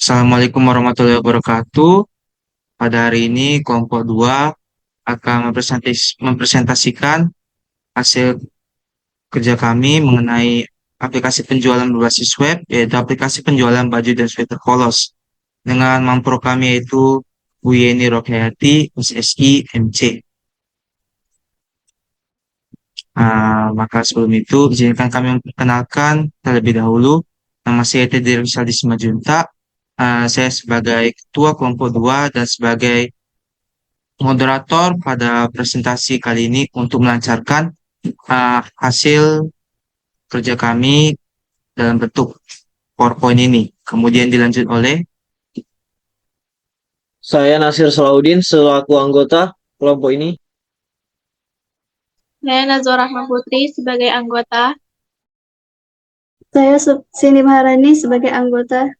Assalamualaikum warahmatullahi wabarakatuh. Pada hari ini kelompok 2 akan mempresentasikan hasil kerja kami mengenai aplikasi penjualan berbasis web, yaitu aplikasi penjualan baju dan sweater polos. Dengan mampro kami yaitu Bu Yeni Rokhayati, SSI, MC. Maka sebelum itu, izinkan kami memperkenalkan terlebih dahulu. Nama saya Teddy Rizaldi Simajuntak. Saya sebagai Ketua Kelompok 2 dan sebagai moderator pada presentasi kali ini untuk melancarkan hasil kerja kami dalam bentuk PowerPoint ini. Kemudian dilanjut oleh Saya Nasir Salahuddin selaku anggota kelompok ini. Saya Nazwa Rahma Putri sebagai anggota. Saya Cindy Maharani sebagai anggota.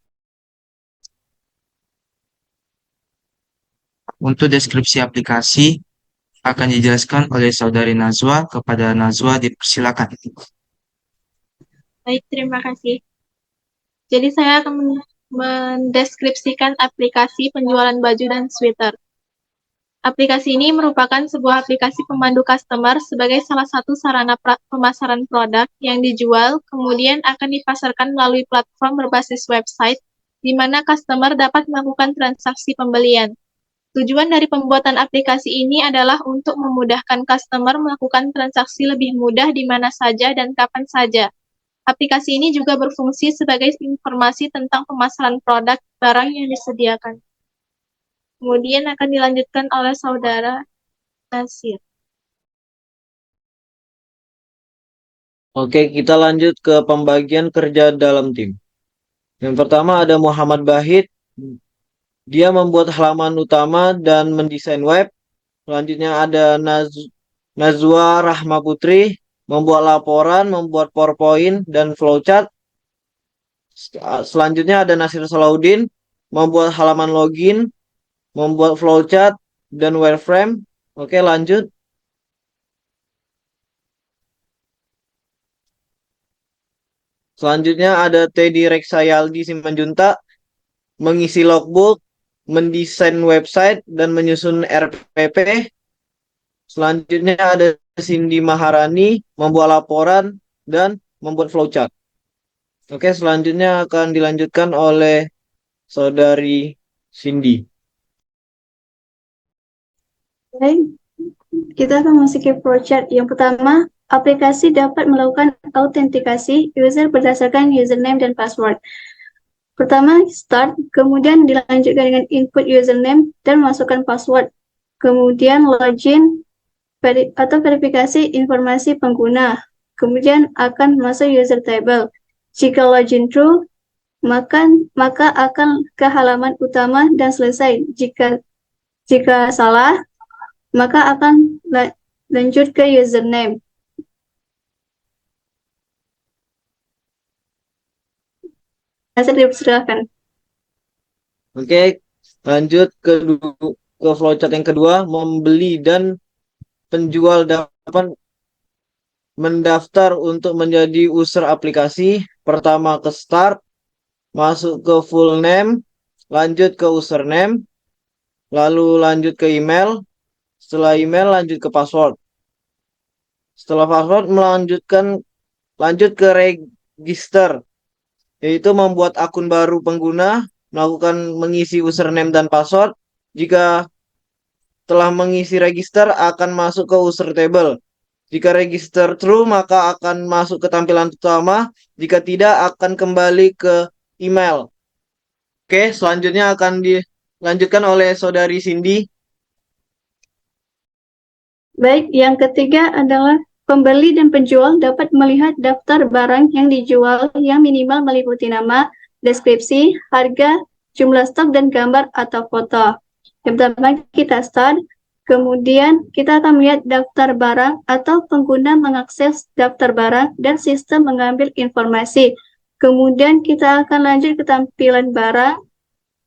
untuk deskripsi aplikasi akan dijelaskan oleh Saudari Nazwa. Kepada Nazwa dipersilakan. Baik, terima kasih. Jadi saya akan mendeskripsikan aplikasi penjualan baju dan sweater. Aplikasi ini merupakan sebuah aplikasi pemandu customer sebagai salah satu sarana pemasaran produk yang dijual, kemudian akan dipasarkan melalui platform berbasis website, di mana customer dapat melakukan transaksi pembelian. Tujuan dari pembuatan aplikasi ini adalah untuk memudahkan customer melakukan transaksi lebih mudah di mana saja dan kapan saja. Aplikasi ini juga berfungsi sebagai informasi tentang pemasaran produk barang yang disediakan. Kemudian akan dilanjutkan oleh Saudara Nasir. Oke, kita lanjut ke pembagian kerja dalam tim. Yang pertama ada Muhammad Bahid. Dia membuat halaman utama dan mendesain web. Selanjutnya ada Nazwa Rahma Putri, membuat laporan, membuat PowerPoint dan flowchart. Selanjutnya ada Nasir Salahuddin, membuat halaman login, membuat flowchart dan wireframe. Oke, lanjut. Selanjutnya ada Teddy Reksayaldi Simanjuntak, mengisi logbook, mendesain website, dan menyusun RPP. Selanjutnya ada Cindy Maharani, membuat laporan dan membuat flowchart. Oke, selanjutnya akan dilanjutkan oleh Saudari Cindy. Baik, kita akan memasuki flowchart. Yang pertama, aplikasi dapat melakukan autentikasi user berdasarkan username dan password. Pertama, start, kemudian dilanjutkan dengan input username dan masukkan password. Kemudian login atau verifikasi informasi pengguna. Kemudian akan masuk user table. Jika login true, maka akan ke halaman utama dan selesai. Jika salah, maka akan lanjut ke username. Saya dipersilakan. Oke, lanjut ke flowchart yang kedua, membeli dan penjual dapat mendaftar untuk menjadi user aplikasi. Pertama ke start, masuk ke full name, lanjut ke username, lalu lanjut ke email, setelah email lanjut ke password. Setelah password lanjut ke register, yaitu membuat akun baru pengguna, mengisi username dan password. Jika telah mengisi register akan masuk ke user table. Jika register true maka akan masuk ke tampilan utama, jika tidak akan kembali ke email. Oke, selanjutnya akan dilanjutkan oleh Saudari Cindy. Baik, yang ketiga adalah pembeli dan penjual dapat melihat daftar barang yang dijual yang minimal meliputi nama, deskripsi, harga, jumlah stok, dan gambar atau foto. Yang pertama kita start, kemudian kita akan melihat daftar barang atau pengguna mengakses daftar barang dan sistem mengambil informasi. Kemudian kita akan lanjut ke tampilan barang,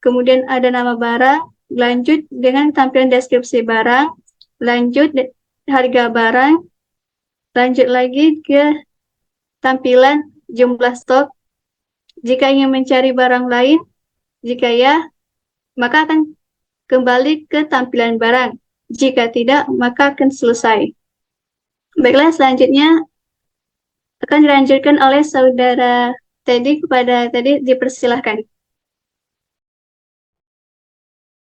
kemudian ada nama barang, lanjut dengan tampilan deskripsi barang, lanjut harga barang, lanjut lagi ke tampilan jumlah stok. Jika ingin mencari barang lain, Jika ya, maka akan kembali ke tampilan barang. Jika tidak, maka akan selesai. Baiklah, selanjutnya akan dilanjutkan oleh saudara Teddy. Kepada Teddy, dipersilahkan.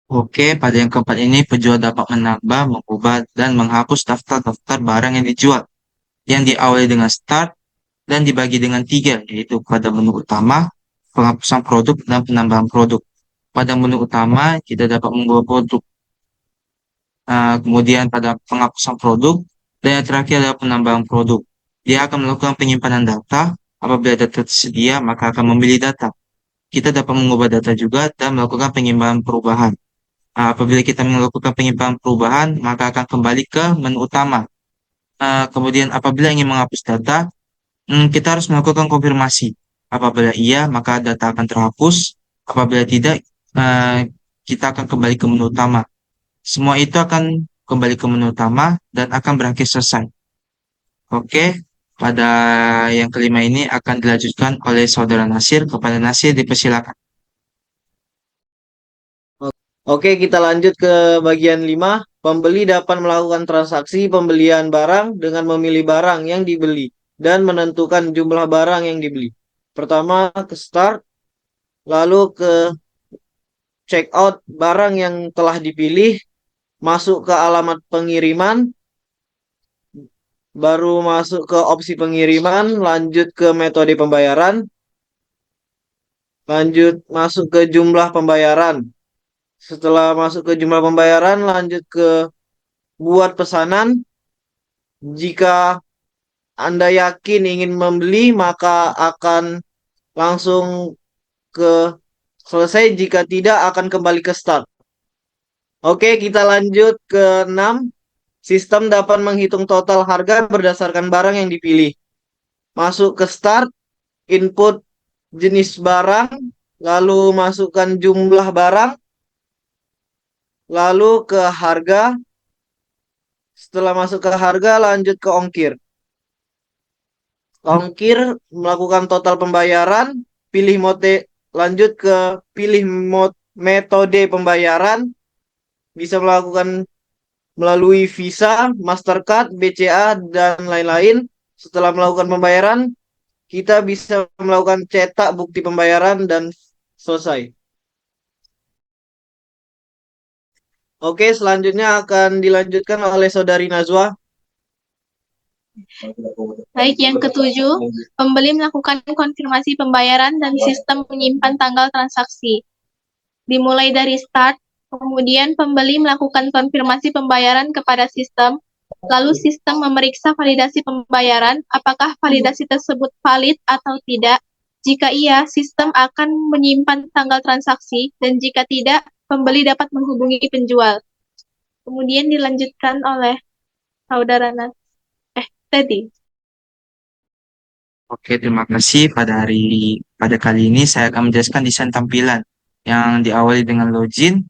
Oke, pada yang keempat ini penjual dapat menambah, mengubah, dan menghapus daftar-daftar barang yang dijual yang diawali dengan start dan dibagi dengan tiga, yaitu pada menu utama, penghapusan produk, dan penambahan produk. Pada menu utama, kita dapat mengubah produk. Kemudian pada penghapusan produk, dan yang terakhir adalah penambahan produk. Dia akan melakukan penyimpanan data. Apabila data tersedia, maka akan memilih data. Kita dapat mengubah data juga dan melakukan penyimpanan perubahan. Apabila kita melakukan penyimpanan perubahan, maka akan kembali ke menu utama. Kemudian apabila ingin menghapus data, kita harus melakukan konfirmasi. Apabila iya, maka data akan terhapus. Apabila tidak, eh, kita akan kembali ke menu utama. Semua itu akan kembali ke menu utama dan akan berakhir selesai. Oke, pada yang kelima ini akan dilanjutkan oleh saudara Nasir. Kepada Nasir dipersilakan. Oke, kita lanjut ke bagian 5. Pembeli dapat melakukan transaksi pembelian barang dengan memilih barang yang dibeli dan menentukan jumlah barang yang dibeli. Pertama ke start, lalu ke check out barang yang telah dipilih, masuk ke alamat pengiriman, baru masuk ke opsi pengiriman, lanjut ke metode pembayaran, lanjut masuk ke jumlah pembayaran. Setelah masuk ke jumlah pembayaran, lanjut ke buat pesanan. Jika Anda yakin ingin membeli, maka akan langsung ke selesai. Jika tidak, akan kembali ke start. Oke, kita lanjut ke 6. Sistem dapat menghitung total harga berdasarkan barang yang dipilih. Masuk ke start, input jenis barang, lalu masukkan jumlah barang, lalu ke harga. Setelah masuk ke harga, lanjut ke ongkir. Ongkir melakukan total pembayaran, pilih mode, lanjut ke pilih metode pembayaran, bisa melakukan melalui Visa, Mastercard, BCA, dan lain-lain. Setelah melakukan pembayaran, kita bisa melakukan cetak bukti pembayaran dan selesai. Oke, selanjutnya akan dilanjutkan oleh Saudari Nazwa. Baik, yang ketujuh, pembeli melakukan konfirmasi pembayaran dan sistem menyimpan tanggal transaksi. Dimulai dari start, kemudian pembeli melakukan konfirmasi pembayaran kepada sistem, lalu sistem memeriksa validasi pembayaran, apakah validasi tersebut valid atau tidak. Jika iya, sistem akan menyimpan tanggal transaksi, dan jika tidak, pembeli dapat menghubungi penjual. Kemudian dilanjutkan oleh saudara Teddy. Oke, terima kasih. Pada kali ini saya akan menjelaskan desain tampilan yang diawali dengan login,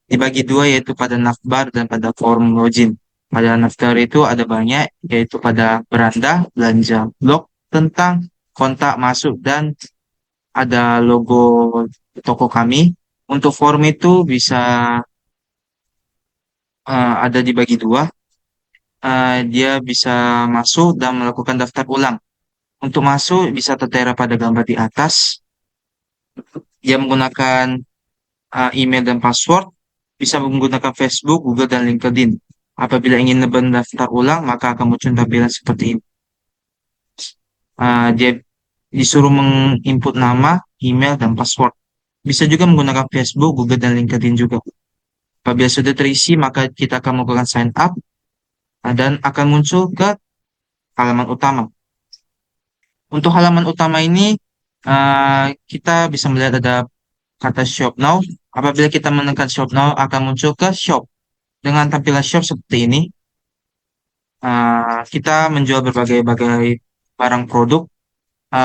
dibagi dua, yaitu pada navbar dan pada form login. Pada navbar itu ada banyak, yaitu pada beranda, belanja, blog, tentang, kontak masuk, dan ada logo toko kami. Untuk form itu bisa ada dibagi dua. Dia bisa masuk dan melakukan daftar ulang. Untuk masuk bisa tertera pada gambar di atas. Dia menggunakan email dan password, bisa menggunakan Facebook, Google, dan LinkedIn. Apabila ingin mendaftar ulang, maka akan muncul tampilan seperti ini. Dia disuruh menginput nama, email, dan password. Bisa juga menggunakan Facebook, Google, dan LinkedIn juga. Apabila sudah terisi, maka kita akan melakukan sign up dan akan muncul ke halaman utama. Untuk halaman utama ini, kita bisa melihat ada kata shop now. Apabila kita menekan shop now, akan muncul ke shop. Dengan tampilan shop seperti ini, kita menjual berbagai-bagai barang produk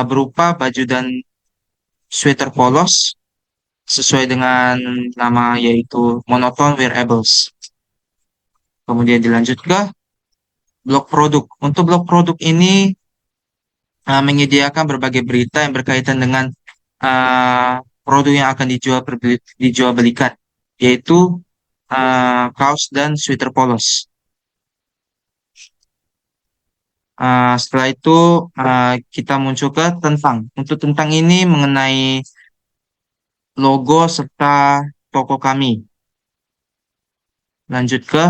berupa baju dan sweater polos sesuai dengan nama, yaitu Monotone Wearables. Kemudian dilanjut ke blog produk. Untuk blog produk ini menyediakan berbagai berita yang berkaitan dengan uh, produk yang akan dijual belikan, yaitu kaos dan sweater polos. Setelah itu kita muncul ke tentang. Untuk tentang ini mengenai logo serta toko kami. Lanjut ke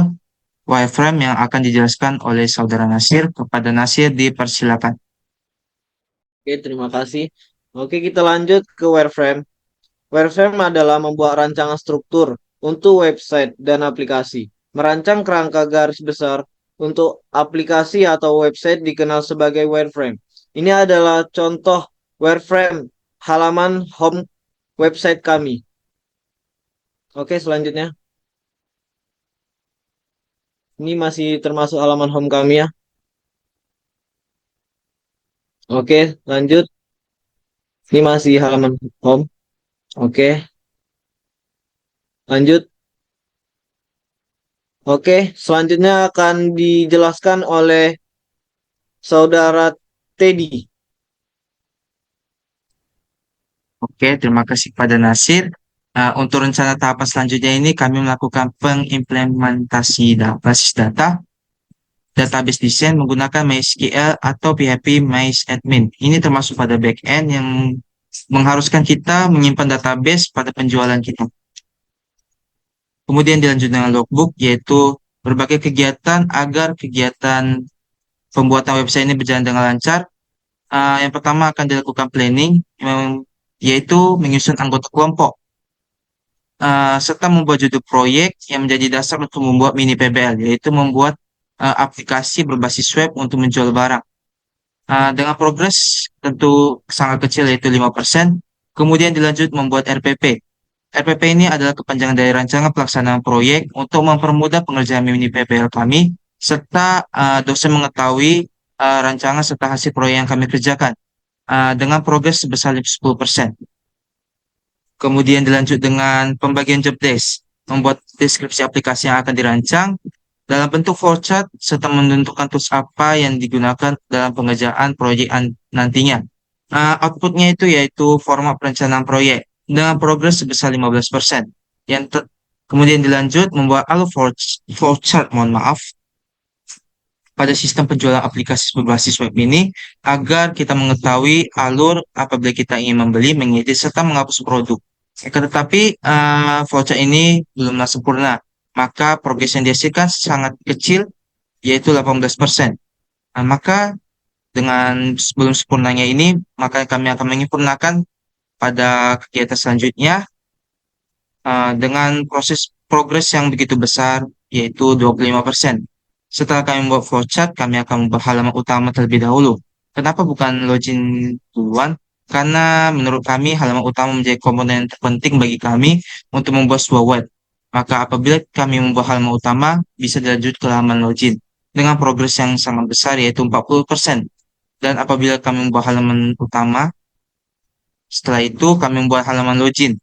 wireframe yang akan dijelaskan oleh Saudara Nasir. Kepada Nasir dipersilakan. Oke, terima kasih. Oke, kita lanjut ke wireframe. Wireframe adalah membuat rancangan struktur untuk website dan aplikasi. Merancang kerangka garis besar untuk aplikasi atau website dikenal sebagai wireframe. Ini adalah contoh wireframe halaman home website kami. Oke, selanjutnya. Ini masih termasuk halaman home kami ya. Oke, lanjut. Ini masih halaman home. Oke, lanjut. Oke, selanjutnya akan dijelaskan oleh Saudara Teddy. Oke, terima kasih kepada Nasir. Untuk rencana tahapan selanjutnya ini kami melakukan pengimplementasi basis data, database design menggunakan MySQL atau PHP MyAdmin. Ini termasuk pada backend yang mengharuskan kita menyimpan database pada penjualan kita. Kemudian dilanjut dengan logbook, yaitu berbagai kegiatan agar kegiatan pembuatan website ini berjalan dengan lancar. Yang pertama akan dilakukan planning, yaitu menyusun anggota kelompok, serta membuat judul proyek yang menjadi dasar untuk membuat mini PBL, yaitu membuat aplikasi berbasis web untuk menjual barang. Dengan progres tentu sangat kecil, yaitu 5%. Kemudian dilanjut membuat RPP. RPP ini adalah kepanjangan dari rancangan pelaksanaan proyek untuk mempermudah pengerjaan mini PBL kami, serta dosen mengetahui rancangan serta hasil proyek yang kami kerjakan dengan progres sebesar 10%. Kemudian dilanjut dengan pembagian job desk, membuat deskripsi aplikasi yang akan dirancang dalam bentuk flowchart serta menentukan tools apa yang digunakan dalam pengerjaan proyek nantinya. Outputnya itu yaitu format perencanaan proyek dengan progres sebesar 15%. Kemudian dilanjut membuat alur flowchart, pada sistem penjualan aplikasi berbasis web ini agar kita mengetahui alur apabila kita ingin membeli, mengedit, serta menghapus produk. Tetapi flowchart ini belumlah sempurna, maka progres yang dihasilkan sangat kecil, yaitu 18%. Maka dengan sebelum sempurnanya ini, maka kami akan menyempurnakan pada kegiatan selanjutnya dengan proses progres yang begitu besar, yaitu 25%. Setelah kami membuat flowchart, kami akan membuat halaman utama terlebih dahulu. Kenapa bukan login duluan? Karena menurut kami halaman utama menjadi komponen terpenting bagi kami untuk membuat sebuah web. Maka apabila kami membuat halaman utama, bisa dilanjut ke halaman login dengan progres yang sangat besar, yaitu 40%. Dan apabila kami membuat halaman utama, setelah itu kami membuat halaman login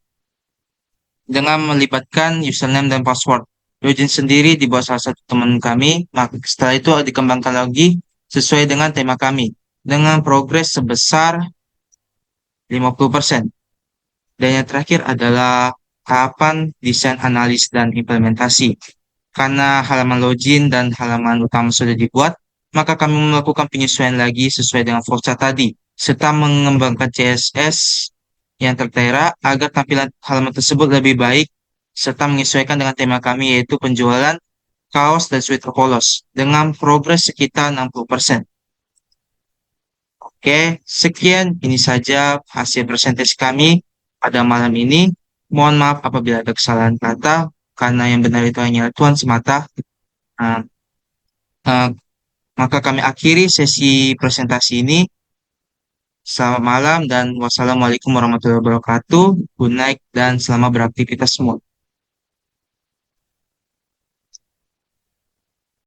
dengan melibatkan username dan password. Login sendiri dibuat salah satu teman kami, maka setelah itu dikembangkan lagi sesuai dengan tema kami dengan progres sebesar 50%. Dan yang terakhir adalah tahapan desain, analis, dan implementasi. Karena halaman login dan halaman utama sudah dibuat, maka kami melakukan penyesuaian lagi sesuai dengan flowchart tadi, serta mengembangkan CSS yang tertera agar tampilan halaman tersebut lebih baik, serta menyesuaikan dengan tema kami, yaitu penjualan kaos dan sweater polos dengan progres sekitar 60%. Oke, sekian ini saja hasil presentasi kami pada malam ini. Mohon maaf apabila ada kesalahan kata, karena yang benar itu hanya Tuhan semata. Uh, uh, Maka kami akhiri sesi presentasi ini. Selamat malam dan wassalamualaikum warahmatullahi wabarakatuh. Good night dan selamat beraktivitas semua.